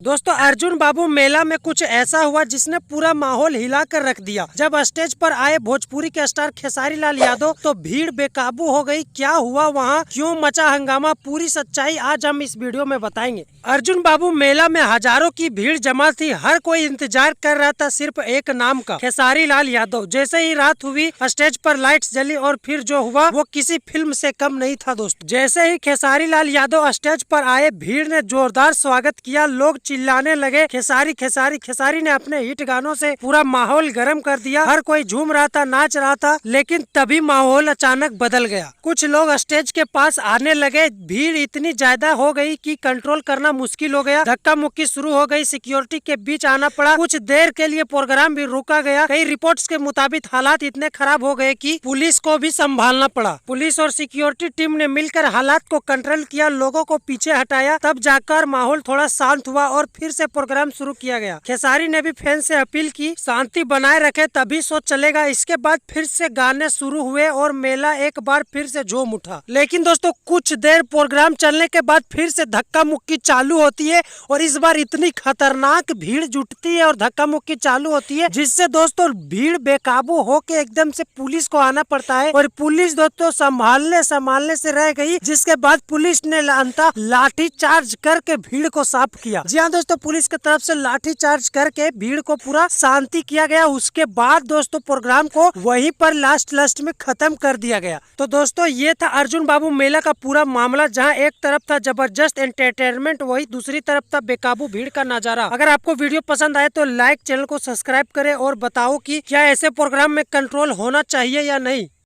दोस्तों अर्जुन बाबू मेला में कुछ ऐसा हुआ जिसने पूरा माहौल हिला कर रख दिया। जब स्टेज पर आए भोजपुरी के स्टार खेसारी लाल यादव तो भीड़ बेकाबू हो गई। क्या हुआ वहां, क्यों मचा हंगामा, पूरी सच्चाई आज हम इस वीडियो में बताएंगे। अर्जुन बाबू मेला में हजारों की भीड़ जमा थी। हर कोई इंतजार कर रहा था सिर्फ एक नाम का, खेसारी लाल यादव। जैसे ही रात हुई स्टेज पर लाइट्स जली और फिर जो हुआ वो किसी फिल्म से कम नहीं था। दोस्तों जैसे ही खेसारी लाल यादव स्टेज पर आए भीड़ ने जोरदार स्वागत किया। लोग चिल्लाने लगे खेसारी खेसारी। खेसारी ने अपने हिट गानों से पूरा माहौल गर्म कर दिया। हर कोई झूम रहा था, नाच रहा था। लेकिन तभी माहौल अचानक बदल गया। कुछ लोग स्टेज के पास आने लगे। भीड़ इतनी ज्यादा हो गई कि कंट्रोल करना मुश्किल हो गया। धक्का मुक्की शुरू हो गई। सिक्योरिटी के बीच आना पड़ा। कुछ देर के लिए प्रोग्राम भी रोका गया। कई रिपोर्ट्स के मुताबिक हालात इतने खराब हो गए कि पुलिस को भी संभालना पड़ा। पुलिस और सिक्योरिटी टीम ने मिलकर हालात को कंट्रोल किया, लोगों को पीछे हटाया। तब जाकर माहौल थोड़ा शांत हुआ और फिर से प्रोग्राम शुरू किया गया। खेसारी ने भी फैन से अपील की शांति बनाए रखे तभी शो चलेगा। इसके बाद फिर से गाने शुरू हुए और मेला एक बार फिर से झूम उठा। लेकिन दोस्तों कुछ देर प्रोग्राम चलने के बाद फिर से धक्का मुक्की चालू होती है और इस बार इतनी खतरनाक भीड़ जुटती है और धक्का मुक्की चालू होती है जिससे दोस्तों भीड़ बेकाबू होके एकदम से पुलिस को आना पड़ता है। और पुलिस दोस्तों संभालने से रह गई, जिसके बाद पुलिस ने लाठी चार्ज करके भीड़ को साफ किया। जी हाँ दोस्तों, पुलिस की तरफ से लाठी चार्ज करके भीड़ को पूरा शांति किया गया। उसके बाद दोस्तों प्रोग्राम को वहीं पर लास्ट में खत्म कर दिया गया। तो दोस्तों ये था अर्जुन बाबू मेला का पूरा मामला, जहां एक तरफ था जबरदस्त एंटरटेनमेंट, वही दूसरी तरफ था बेकाबू भीड़ का नजारा। अगर आपको वीडियो पसंद आए तो लाइक, चैनल को सब्सक्राइब करें और बताओ कि क्या ऐसे प्रोग्राम में कंट्रोल होना चाहिए या नहीं।